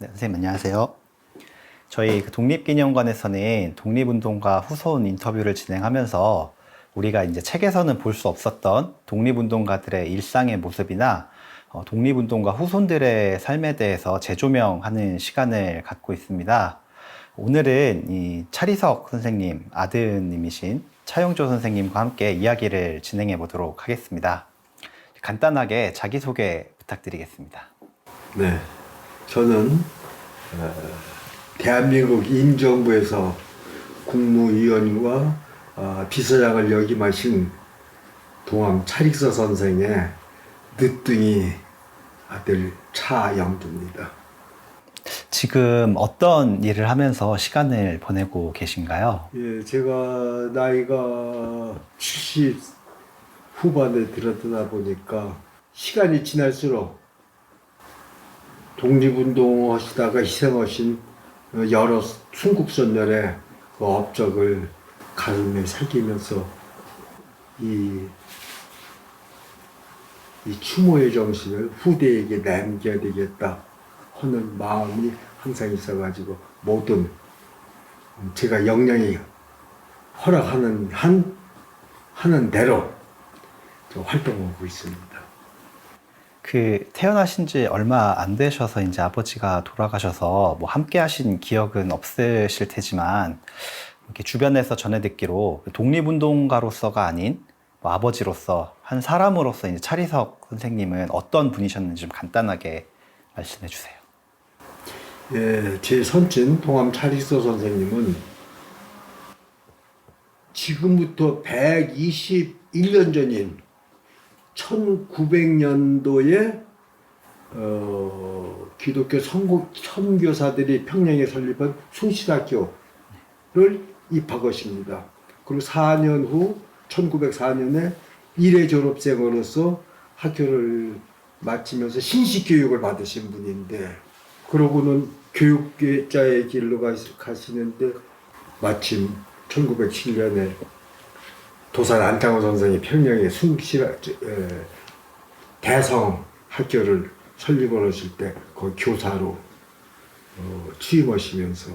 네, 선생님 안녕하세요. 저희 독립기념관에서는 독립운동가 후손 인터뷰를 진행하면서 우리가 이제 책에서는 볼 수 없었던 독립운동가들의 일상의 모습이나 독립운동가 후손들의 삶에 대해서 재조명하는 시간을 갖고 있습니다. 오늘은 이 차리석 선생님 아드님이신 차용조 선생님과 함께 이야기를 진행해 보도록 하겠습니다. 간단하게 자기소개 부탁드리겠습니다. 네, 저는 대한민국 임정부에서 국무위원과 비서장을 역임하신 동암 차릭서 선생의 늦둥이 아들 차영두입니다. 지금 어떤 일을 하면서 시간을 보내고 계신가요? 예, 제가 나이가 70 후반에 들어드다 보니까 시간이 지날수록 독립운동 하시다가 희생하신 여러 순국선열의 그 업적을 가슴에 새기면서 이 추모의 정신을 후대에게 남겨야 되겠다 하는 마음이 항상 있어가지고 모든 제가 역량이 허락하는 하는 대로 활동하고 있습니다. 태어나신 지 얼마 안 되셔서 이제 아버지가 돌아가셔서 뭐 함께 하신 기억은 없으실 테지만 이렇게 주변에서 전해 듣기로 독립운동가로서가 아닌 뭐 아버지로서 한 사람으로서 이제 차리석 선생님은 어떤 분이셨는지 좀 간단하게 말씀해 주세요. 예, 제 선친 동암 차릭서 선생님은 지금부터 121년 전인 1900년도에 기독교 선교사들이 평양에 설립한 숭실학교를 입학하십니다. 그리고 4년 후 1904년에 일회 졸업생으로서 학교를 마치면서 신식교육을 받으신 분인데, 그러고는 교육자의 길로 가시는데 마침 1907년에 도산 안창호 선생이 평양에 대성 학교를 설립을 하실 때 거기 교사로 취임하시면서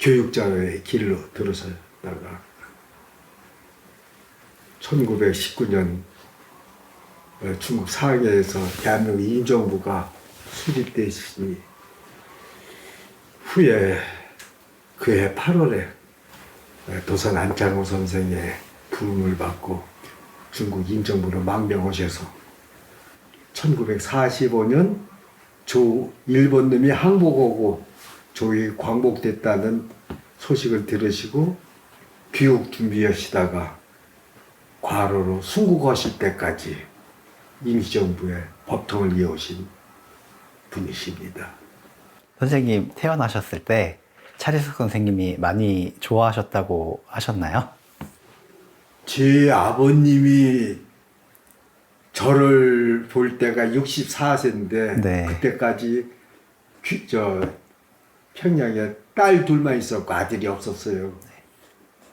교육자의 길로 들어서다가 1919년 중국 상해에서 대한민국 임정부가 수립되시니 후에 그해 8월에 도산 안창호 선생의 부름을 받고 중국 임정부로 망명하셔서 1945년 일본 놈이 항복하고 조이 광복됐다는 소식을 들으시고 귀국 준비하시다가 과로로 순국하실 때까지 임시정부의 법통을 이어오신 분이십니다. 선생님 태어나셨을 때 차리석 선생님이 많이 좋아하셨다고 하셨나요? 제 아버님이 저를 볼 때가 64세인데 네. 그때까지 평양에 딸 둘만 있었고 아들이 없었어요.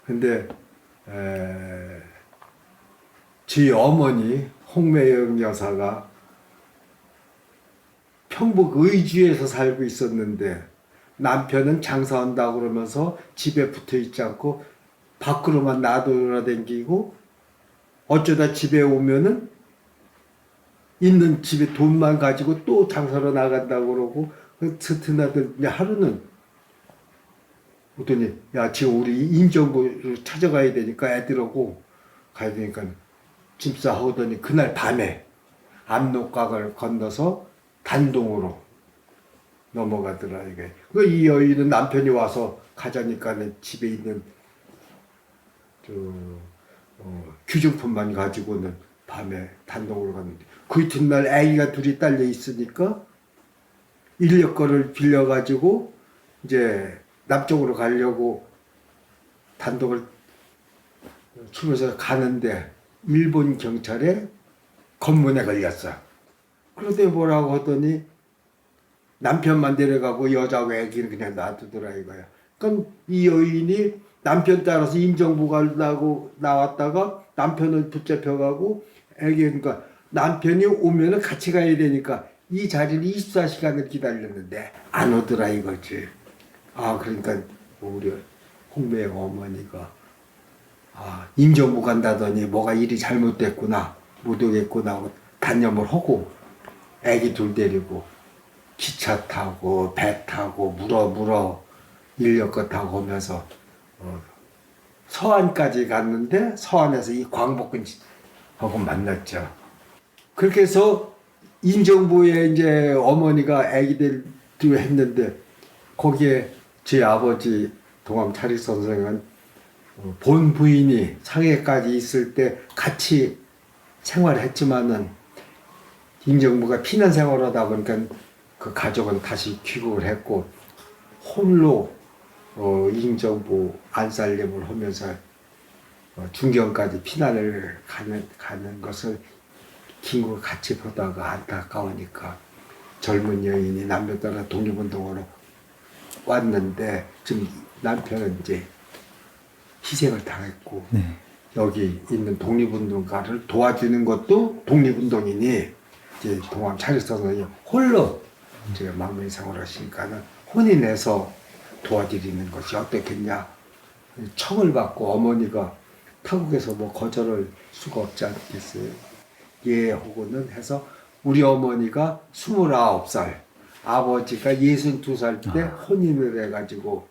근데 제 어머니 홍매영 여사가 평북 의주에서 살고 있었는데 남편은 장사한다고 그러면서 집에 붙어 있지 않고 밖으로만 나돌아다니고 어쩌다 집에 오면은 있는 집에 돈만 가지고 또 장사로 나간다고 그러고 스트나들 하루는 오더니 야 지금 우리 임정부를 찾아가야 되니까 애들하고 가야 되니까 짐 싸오더니 그날 밤에 압록강을 건너서 단동으로 넘어가더라 이게. 이 여인은 남편이 와서 가자니까는 집에 있는 귀중품만 가지고는 밤에 단동으로 갔는데 그 이튿날 아기가 둘이 딸려 있으니까 인력거를 빌려가지고 이제 남쪽으로 가려고 단독을 출발해서 가는데 일본 경찰에 검문에 걸렸어. 그런데 뭐라고 하더니 남편만 데려가고 여자하고 애기는 그냥 놔두더라 이거야. 그럼 이 여인이 남편 따라서 임정부 가려고 나왔다가 남편은 붙잡혀가고 애기, 그러니까 남편이 오면은 같이 가야 되니까 이 자리를 24시간을 기다렸는데 안 오더라 이거지. 아 그러니까 우리 홍매영 어머니가 임종부 간다더니 뭐가 일이 잘못됐구나 못 오겠구나 하고 단념을 하고 애기 둘 데리고 기차 타고 배 타고 물어 인력거 타고 오면서 서안까지 갔는데 서안에서 이 광복군하고 만났죠. 그렇게 해서 임정부에 이제 어머니가 애기들 했는데 거기에 제 아버지 동암 차리 선생은 본 부인이 상해까지 있을 때 같이 생활했지만은 임정부가 피난 생활하다 보니까 그 가족은 다시 귀국을 했고 홀로 임정부 안살림을 하면서 중경까지 피난을 가는 것을 김구가 같이 보다가 안타까우니까 젊은 여인이 남편 따라 독립운동으로 왔는데 지금 남편은 이제 희생을 당했고 네. 여기 있는 독립운동가를 도와주는 것도 독립운동이니 이제 동암 차리선생이 홀로 이제 망명 생활을 하시니까는 혼인해서 도와드리는 것이 어떻겠냐 청을 받고 어머니가 타국에서 뭐 거절할 수가 없지 않겠어요. 예 하고는 해서 우리 어머니가 29살 아버지가 62살 때 혼인을 해가지고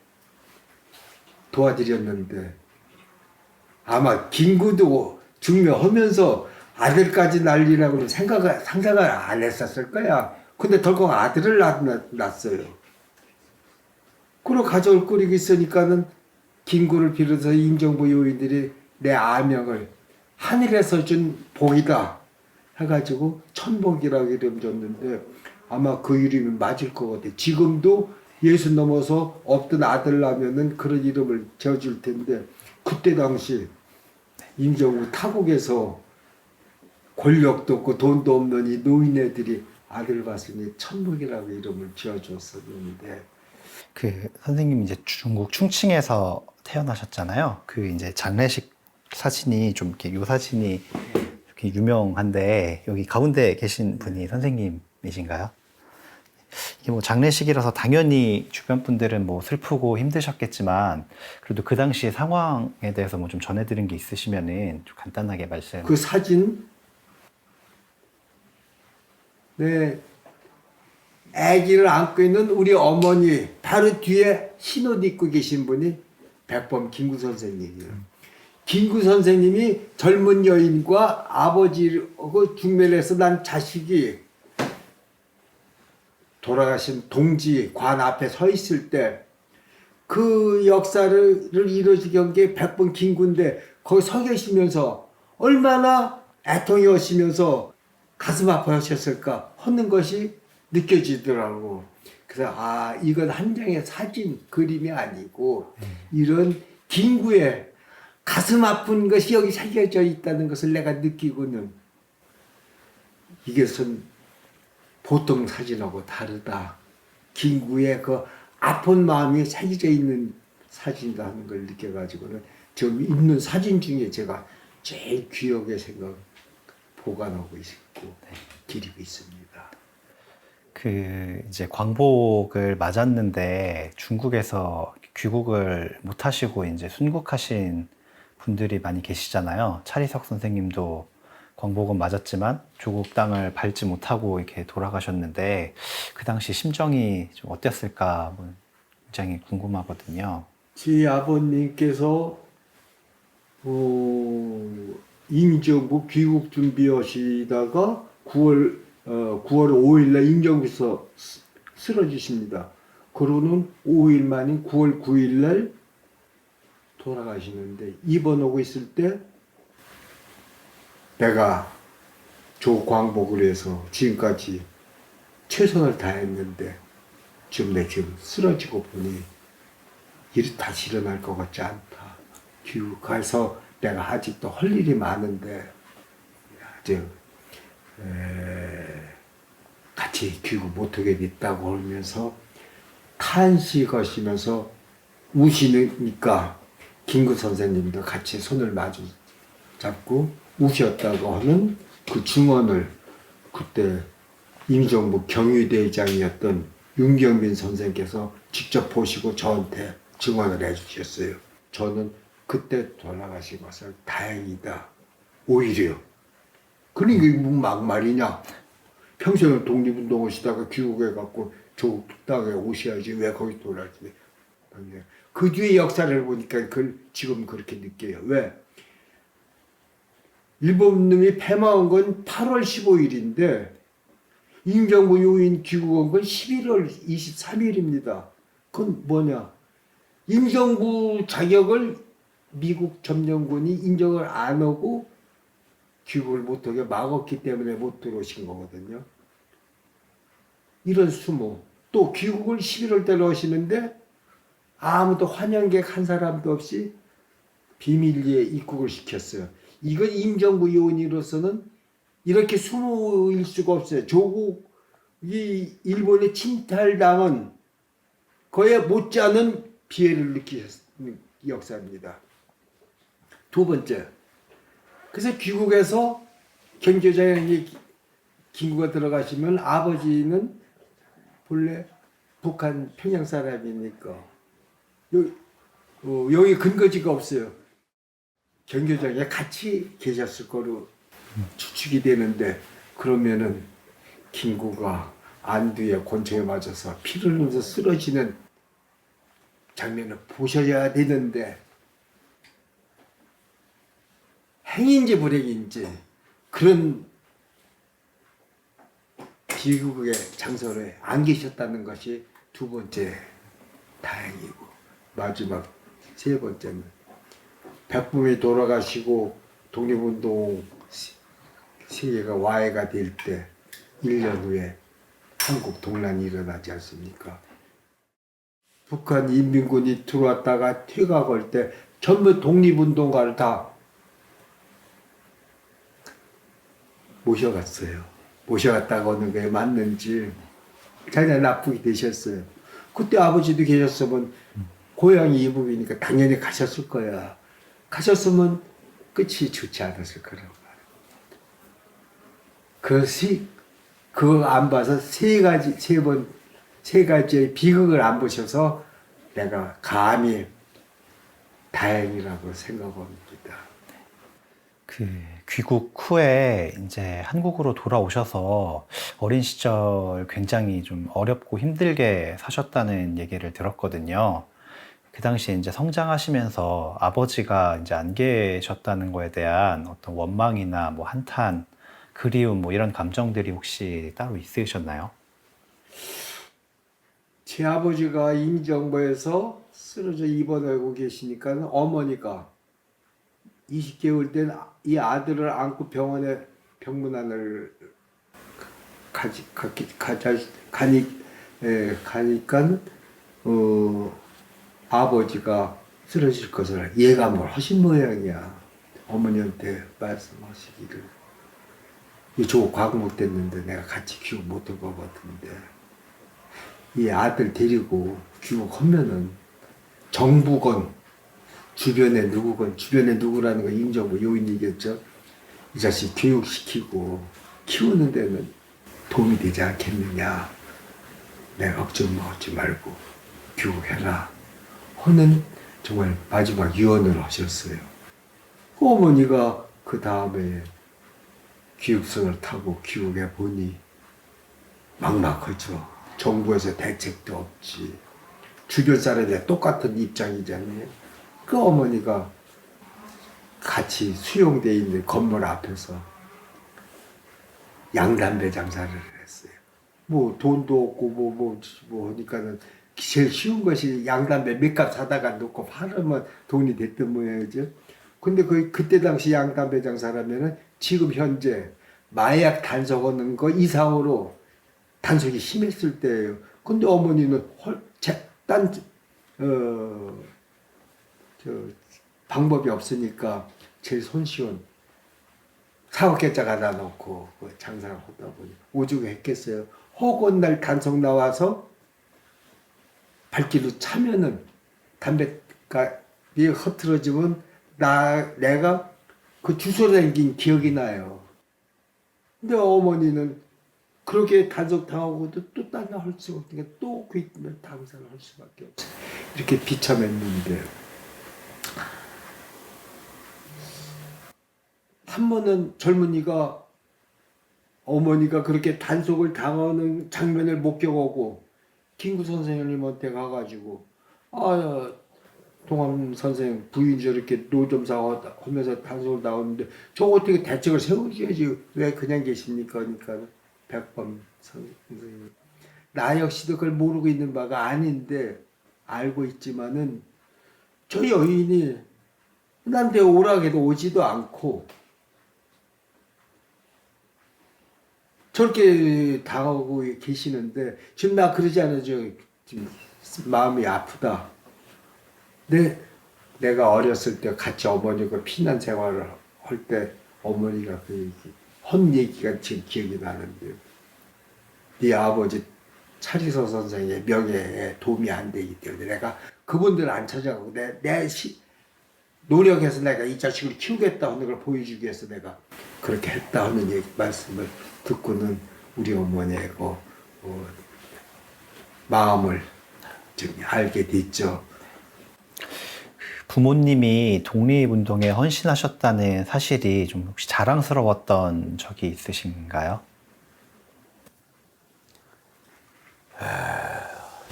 도와드렸는데 아마 김구도 중매하면서 아들까지 날리라고 상상을 안 했었을 거야. 근데 덜컥 아들을 낳았어요. 그리고 가족을 꾸리고 있으니까는 김구를 비롯해서 임정부 요인들이 내 아명을 하늘에서 준 복이다 해가지고 천복이라고 이름 줬는데 아마 그 이름이 맞을 것 같아. 지금도 60 넘어서 없던 아들 나면은 그런 이름을 지어줄 텐데 그때 당시 임정부 타국에서 권력도 없고 돈도 없는 이 노인네들이 아들 봤으니 천복이라고 이름을 지어줬었는데 그 선생님 이제 중국 충칭에서 태어나셨잖아요. 그 이제 장례식 사진이 좀 이렇게 요 사진이 이렇게 유명한데 여기 가운데 계신 분이 선생님이신가요? 이게 뭐 장례식이라서 당연히 주변 분들은 뭐 슬프고 힘드셨겠지만 그래도 그 당시 상황에 대해서 뭐 좀 전해드린 게 있으시면은 좀 간단하게 말씀. 그 사진 네 아기를 안고 있는 우리 어머니 바로 뒤에 흰옷 입고 계신 분이 백범 김구 선생님이에요. 김구 선생님이 젊은 여인과 아버지하고 중매를 해서 난 자식이 돌아가신 동지 관 앞에 서 있을 때 그 역사를 이루어지게 한 게 백범 김구인데 거기 서 계시면서 얼마나 애통이하시면서 가슴 아파하셨을까 하는 것이 느껴지더라고. 그래서 이건 한 장의 사진 그림이 아니고 이런 김구의 가슴 아픈 것이 여기 새겨져 있다는 것을 내가 느끼고는 이것은 보통 사진하고 다르다. 김구의 그 아픈 마음이 새겨져 있는 사진이다 하는 걸 느껴가지고는 지금 있는 사진 중에 제가 제일 귀하게 보관하고 있고 기리고 있습니다. 그 이제 광복을 맞았는데 중국에서 귀국을 못 하시고 이제 순국하신 분들이 많이 계시잖아요. 차리석 선생님도 광복은 맞았지만 조국 땅을 밟지 못하고 이렇게 돌아가셨는데 그 당시 심정이 좀 어땠을까 굉장히 궁금하거든요. 제 아버님께서 임정부 귀국 준비하시다가 9월 5일날 임정부에서 쓰러지십니다. 그러고는 5일 만인 9월 9일날 돌아가시는데 입원하고 있을 때 내가 조광복을 해서 지금까지 최선을 다했는데 지금 쓰러지고 보니 일이 다시 일어날 것 같지 않다. 귀국해서 내가 아직도 할 일이 많은데 아주 같이 귀국 못하게 됐다고 하면서 탄식하시면서 우시니까 김구 선생님도 같이 손을 마주 잡고 우셨다고 하는 그 증언을 그때 임정부 경유대장이었던 윤경빈 선생께서 직접 보시고 저한테 증언을 해주셨어요. 저는 그때 돌아가신 것을 다행이다. 오히려. 그러니까 이게 무슨 막말이냐. 평생을 독립운동하시다가 귀국해갖고 조국 땅에 오셔야지 왜 거기 돌아가시냐. 그 뒤에 역사를 보니까 지금 그렇게 느껴요. 왜? 일본 놈이 패망한 건 8월 15일인데 임정부 요인 귀국한 건 11월 23일입니다. 그건 뭐냐? 임정부 자격을 미국 점령군이 인정을 안 하고 귀국을 못하게 막았기 때문에 못 들어오신 거거든요. 이런 수모. 또 귀국을 11월 달에 하시는데 아무도 환영객 한 사람도 없이 비밀리에 입국을 시켰어요. 이건 임정부 요인으로서는 이렇게 수모일 수가 없어요. 조국이 일본에 침탈당한 거에 못지않은 피해를 느끼는 역사입니다. 두 번째, 그래서 귀국해서 경제장에 김구가 들어가시면 아버지는 본래 북한 평양 사람이니까 여기 근거지가 없어요. 경교장에 같이 계셨을 거로 추측이 되는데 그러면은 김구가 안두에 권총에 맞아서 피를 흘리면서 쓰러지는 장면을 보셔야 되는데 행인지 불행인지 그런 비극의 장소에 안 계셨다는 것이 두 번째 다행이고 마지막 세 번째는 백범이 돌아가시고 독립운동 세계가 와해가 될 때 1년 후에 한국 동란이 일어나지 않습니까? 북한 인민군이 들어왔다가 퇴각할 때 전부 독립운동가를 다 모셔갔어요. 모셔갔다가 어느 게 맞는지 자기가 나쁘게 되셨어요. 그때 아버지도 계셨으면 고향이 이북이니까 당연히 가셨을 거야. 가셨으면 끝이 좋지 않았을 거라고 말해요. 그거 안 봐서 세 가지의 비극을 안 보셔서 내가 감히 다행이라고 생각합니다. 그 귀국 후에 이제 한국으로 돌아오셔서 어린 시절 굉장히 좀 어렵고 힘들게 사셨다는 얘기를 들었거든요. 그 당시에 이제 성장하시면서 아버지가 이제 안 계셨다는 거에 대한 어떤 원망이나 뭐 한탄, 그리움 뭐 이런 감정들이 혹시 따로 있으셨나요? 제 아버지가 임정부에서 쓰러져 입원하고 계시니까 어머니가 20개월 된 이 아들을 안고 병원에 병문안을 가니까 아버지가 쓰러질 것을 예감을 하신 모양이야. 어머니한테 말씀하시기를 저 과금못됐는데 내가 같이 귀국 못할 것 같은데 이 아들 데리고 귀국하면은 정부건 주변에 누구건 주변에 누구라는 건 임정부 요인이겠죠. 이 자식 교육시키고 키우는 데는 도움이 되지 않겠느냐. 내가 걱정 먹지 말고 귀국해라 하는 정말 마지막 유언을 하셨어요. 그 어머니가 그 다음에 귀국선을 타고 귀국해 보니 막막하죠. 정부에서 대책도 없지. 주변 사람이 똑같은 입장이잖아요. 그 어머니가 같이 수용되어 있는 건물 앞에서 양담배 장사를 했어요. 뭐 돈도 없고 뭐 하니까는 제일 쉬운 것이 양담배 몇 값 사다가 놓고 팔으면 돈이 됐던 모양이죠. 근데 그때 당시 양담배 장사라면은 지금 현재 마약 단속하는 거 이상으로 단속이 심했을 때예요. 근데 어머니는 방법이 없으니까 제일 손쉬운 사업계좌 갖다 놓고 장사를 하다 보니 오죽했겠어요. 허구한 날 단속 나와서 발길로 차면은 담배가 흐트러지면 내가 그 주소 댕긴 기억이 나요. 근데 어머니는 그렇게 단속당하고도 또 딴 일 할 수가 없으니까 또 그 있는 당사를 할 수밖에 없어. 이렇게 비참했는데 한 번은 젊은이가 어머니가 그렇게 단속을 당하는 장면을 목격하고 김구 선생님한테 가가지고 아 동암 선생 부인 저렇게 노점사 하면서 단속을 나오는데 저거 어떻게 대책을 세우셔야지 왜 그냥 계십니까? 그러니까 백범 선생님 나 역시도 그걸 모르고 있는 바가 아닌데 알고 있지만은 저 여인이 나한테 오라 해도 오지도 않고 저렇게 당하고 계시는데 지금 나 그러지 않아요. 지금 마음이 아프다. 내가 어렸을 때 같이 어머니가 피난 생활을 할 때 어머니가 헛 얘기가 지금 기억이 나는데 네 아버지 차리서 선생의 명예에 도움이 안 되기 때문에 내가 그분들 안 찾아가고 노력해서 내가 이 자식을 키우겠다 하는 걸 보여주기 위해서 내가 그렇게 했다 하는 말씀을 듣고는 우리 어머니의 마음을 좀 알게 됐죠. 부모님이 독립운동에 헌신하셨다는 사실이 좀 혹시 자랑스러웠던 적이 있으신가요?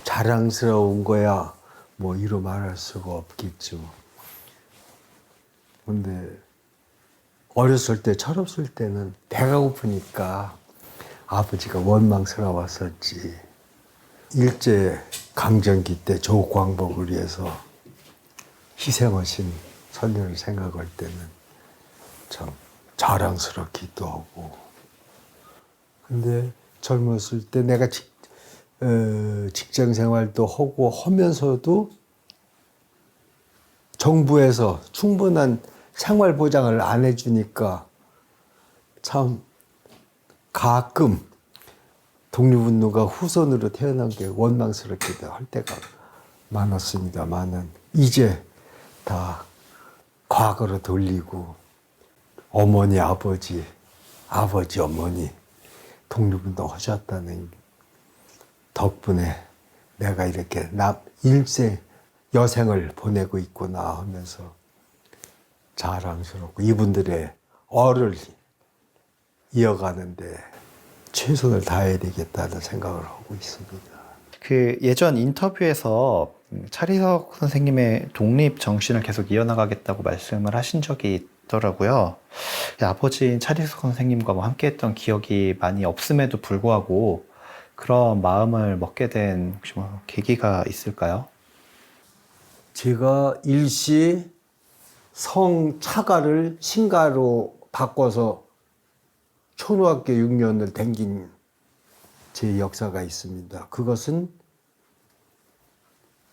자랑스러운 거야 뭐 이루 말할 수가 없겠죠. 근데 어렸을 때 철없을 때는 배가 고프니까 아버지가 원망스러웠었지. 일제 강점기 때 조광복을 위해서 희생하신 선녀를 생각할 때는 참 자랑스럽기도 하고. 근데 젊었을 때 내가 직장 생활도 하고 하면서도 정부에서 충분한 생활 보장을 안 해주니까 참 가끔 독립운동가 후손으로 태어난 게 원망스럽기도 할 때가 많았습니다만은 이제 다 과거로 돌리고 어머니, 아버지, 어머니 독립운동 하셨다는 덕분에 내가 이렇게 일생 여생을 보내고 있구나 하면서 자랑스럽고 이분들의 얼을 이어가는데 최선을 다해야 되겠다는 생각을 하고 있습니다. 그 예전 인터뷰에서 차리석 선생님의 독립 정신을 계속 이어나가겠다고 말씀을 하신 적이 있더라고요. 아버지인 차리석 선생님과 함께했던 기억이 많이 없음에도 불구하고 그런 마음을 먹게 된 혹시 뭐 계기가 있을까요? 제가 일시 성차가를 신가로 바꿔서 초등학교 6년을 댕긴 제 역사가 있습니다. 그것은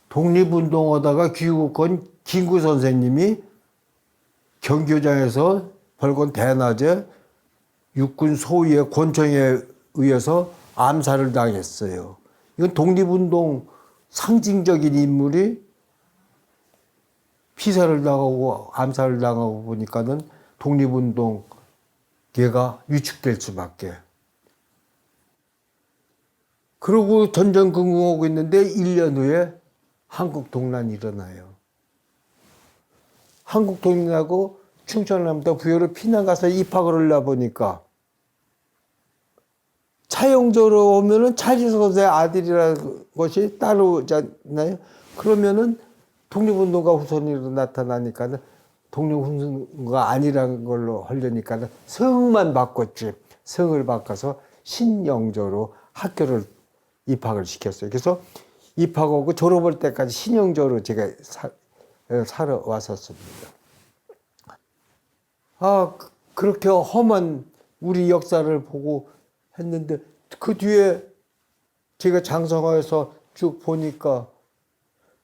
독립운동하다가 귀국한 김구 선생님이 경교장에서 벌건 대낮에 육군 소위의 권총에 의해서 암살을 당했어요. 이건 독립운동 상징적인 인물이 피살을 당하고 암살을 당하고 보니까는 독립운동 얘가 위축될 수밖에. 그러고 전전 근궁하고 있는데 1년 후에 한국 동란이 일어나요. 한국 동란하고 충청남도 부여로 피난 가서 입학을 하려 보니까 차용조로 오면은 차지석 선생의 아들이라는 것이 따로잖아요. 그러면은 독립운동가 후손으로 나타나니까는 독립운동가 아니라는 걸로 하려니까는 성만 바꿨지. 성을 바꿔서 신영조로 학교를 입학을 시켰어요. 그래서 입학하고 졸업할 때까지 신영조로 제가 살아왔었습니다. 그렇게 험한 우리 역사를 보고 했는데 그 뒤에 제가 장성화에서 쭉 보니까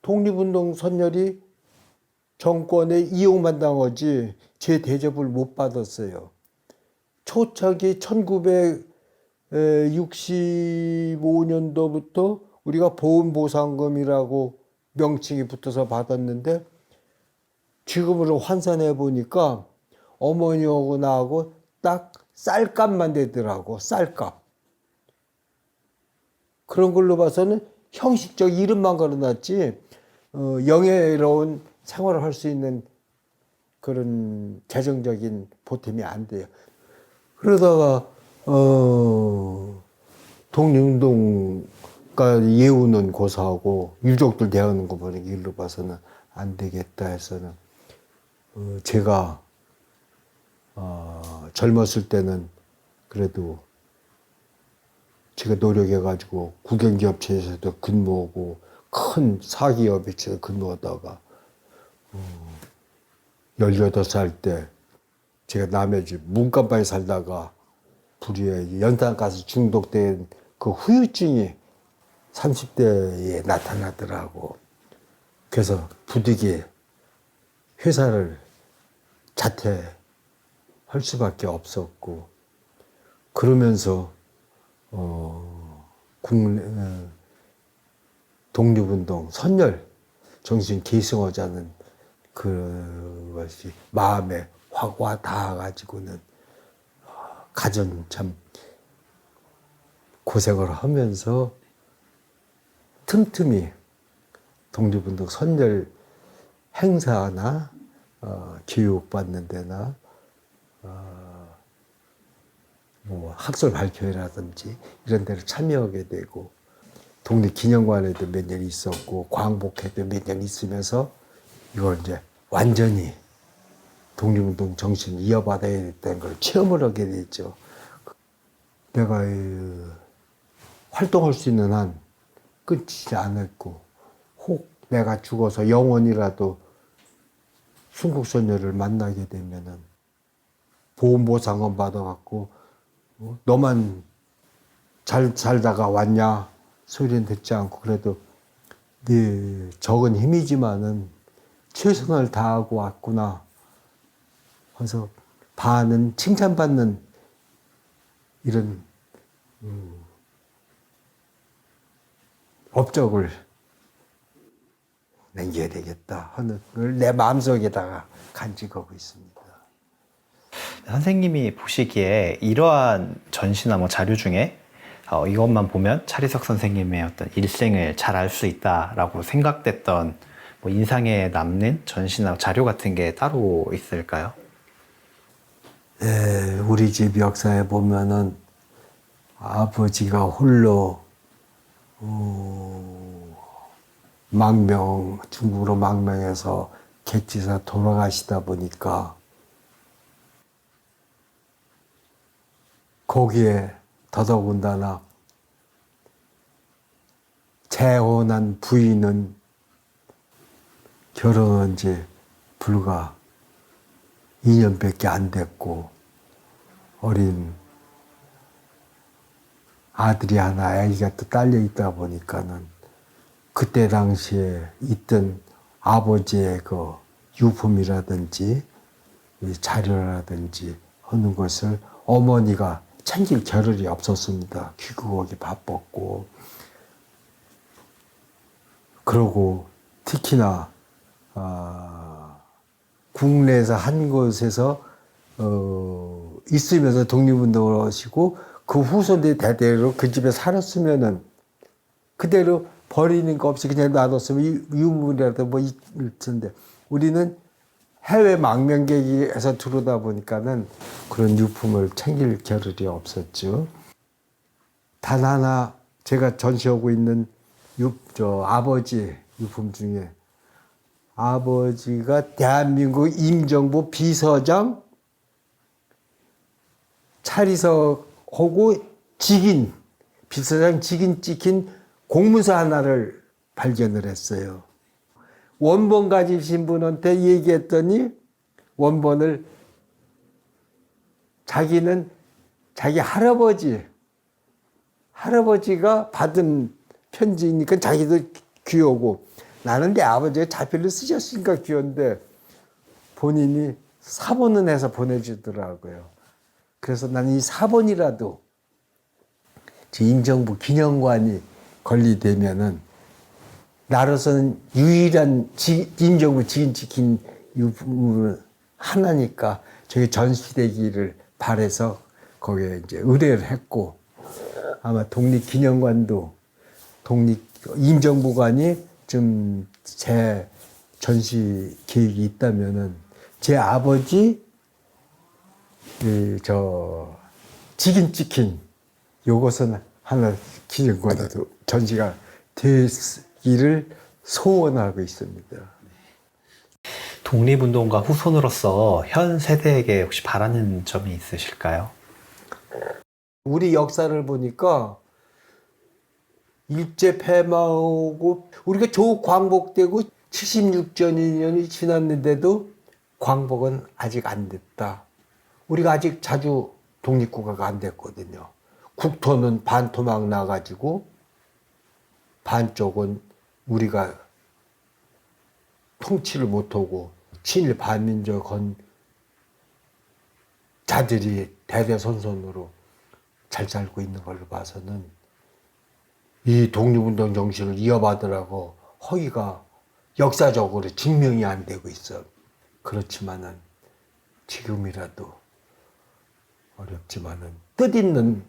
독립운동 선열이 정권에 이용만 당하지 제 대접을 못 받았어요. 초창기 1965년도부터 우리가 보훈보상금이라고 명칭이 붙어서 받았는데 지금으로 환산해 보니까 어머니하고 나하고 딱 쌀값만 되더라고. 쌀값. 그런 걸로 봐서는 형식적 이름만 걸어놨지 영예로운 생활을 할 수 있는 그런 재정적인 보탬이 안 돼요. 그러다가 독립운동가 예우는 고사하고 유족들 대하는 거 보니 일로 봐서는 안 되겠다 해서는 제가 젊었을 때는 그래도 제가 노력해가지고 국영기업체에서도 근무하고 큰 사기업에서 근무하다가 18살 때 제가 남의 집 문간방에 살다가 불의에 연탄가스 중독된 그 후유증이 30대에 나타나더라고. 그래서 부득이 회사를 자퇴할 수밖에 없었고 그러면서 독립운동 선열 정신 계승하자는 그것이 마음에 확 와 닿아가지고는 가정 참 고생을 하면서 틈틈이 독립운동 선열 행사나 교육받는 데나 뭐 학술 발표회라든지 이런 데를 참여하게 되고 독립기념관에도 몇 년 있었고 광복회도 몇 년 있으면서 이걸 이제 완전히 독립운동 정신을 이어받아야 됐다는 걸 체험을 하게 됐죠. 내가 활동할 수 있는 한 끊지 않았고 혹 내가 죽어서 영원이라도 순국선열을 만나게 되면은 보험보상금 받아갖고 너만 잘 살다가 왔냐 소리는 듣지 않고 그래도 네 적은 힘이지만은 최선을 다하고 왔구나. 그래서 반은 칭찬받는 이런 업적을 남겨야 되겠다 하는 걸 내 마음속에다가 간직하고 있습니다. 선생님이 보시기에 이러한 전시나 뭐 자료 중에 이것만 보면 차리석 선생님의 어떤 일생을 잘 알 수 있다라고 생각됐던 뭐 인상에 남는 전시나 자료 같은 게 따로 있을까요? 우리 집 역사에 보면은 아버지가 홀로 중국으로 망명해서 객지사 돌아가시다 보니까 거기에 더더군다나 재혼한 부인은 결혼한 지 불과 2년밖에 안 됐고 어린 아들이 하나 아기가 또 딸려 있다 보니까는 그때 당시에 있던 아버지의 그 유품이라든지 자료라든지 하는 것을 어머니가 챙길 겨를이 없었습니다. 귀국하기 바빴고 그러고 특히나 국내에서 한 곳에서 있으면서 독립운동을 하시고 그 후손들이 대대로 그 집에 살았으면은 그대로 버리는 거 없이 그냥 놔뒀으면 유물이라도 뭐 있을 텐데 우리는 해외 망명객에서 들어오다 보니까는 그런 유품을 챙길 겨를이 없었죠. 단 하나 제가 전시하고 있는 아버지 유품 중에 아버지가 대한민국 임정부 비서장 차리석하고 비서장 직인 찍힌 공문서 하나를 발견을 했어요. 원본 가지신 분한테 얘기했더니 원본을 자기는 자기 할아버지가 받은 편지니까 자기도 귀여고 나는 내 아버지가 자필로 쓰셨으니까 귀여운데 본인이 사본은 해서 보내주더라고요. 그래서 나는 이 사본이라도 임정부 기념관이 건립되면은 나로서는 유일한 임정부 직인 지킨 유품을 하나니까 저게 전시되기를 바래서 거기에 이제 의뢰를 했고 아마 독립기념관도 독립 임정부관이 좀 제 전시 계획이 있다면은 제 아버지 지긴 찍힌 요것은 하나 기념관에도 전시가 되기를 소원하고 있습니다. 독립운동가 후손으로서 현 세대에게 혹시 바라는 점이 있으실까요? 우리 역사를 보니까 일제 폐마하고 우리가 조광복되고 76년이 지났는데도 광복은 아직 안 됐다. 우리가 아직 자주 독립국가가 안 됐거든요. 국토는 반토막 나가지고 반쪽은 우리가 통치를 못하고 친일 반민족 건 자들이 대대손손으로 잘 살고 있는 걸로 봐서는 이 독립운동 정신을 이어받으라고 허기가 역사적으로 증명이 안 되고 있어. 그렇지만은 지금이라도 어렵지만은 뜻있는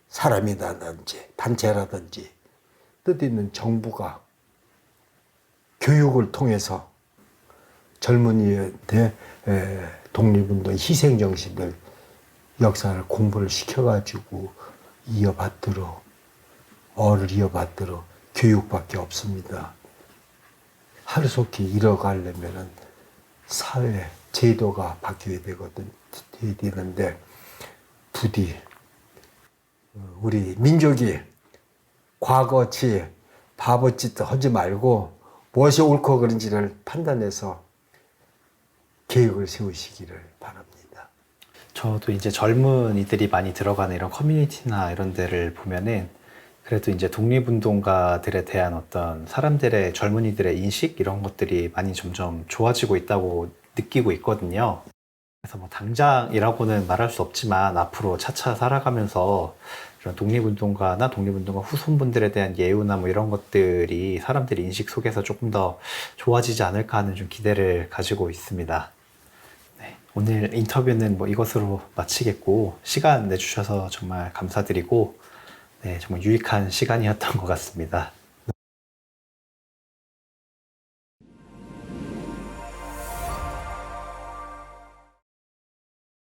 사람이라든지 단체라든지 뜻있는 정부가 교육을 통해서 젊은이한테 독립운동 희생정신들 역사를 공부를 시켜가지고 이어받도록 어를 이어받도록 교육밖에 없습니다. 하루속히 이뤄가려면은 사회 제도가 바뀌어야 되는데 부디 우리 민족이 과거치 바보짓 하지 말고 무엇이 옳고 그른지를 판단해서 계획을 세우시기를 바랍니다. 저도 이제 젊은이들이 많이 들어가는 이런 커뮤니티나 이런 데를 보면은 그래도 이제 독립운동가들에 대한 어떤 사람들의 젊은이들의 인식 이런 것들이 많이 점점 좋아지고 있다고 느끼고 있거든요. 그래서 뭐 당장이라고는 말할 수 없지만 앞으로 차차 살아가면서 이런 독립운동가나 독립운동가 후손분들에 대한 예우나 뭐 이런 것들이 사람들의 인식 속에서 조금 더 좋아지지 않을까 하는 좀 기대를 가지고 있습니다. 네, 오늘 인터뷰는 뭐 이것으로 마치겠고 시간 내주셔서 정말 감사드리고 네, 정말 유익한 시간이었던 것 같습니다.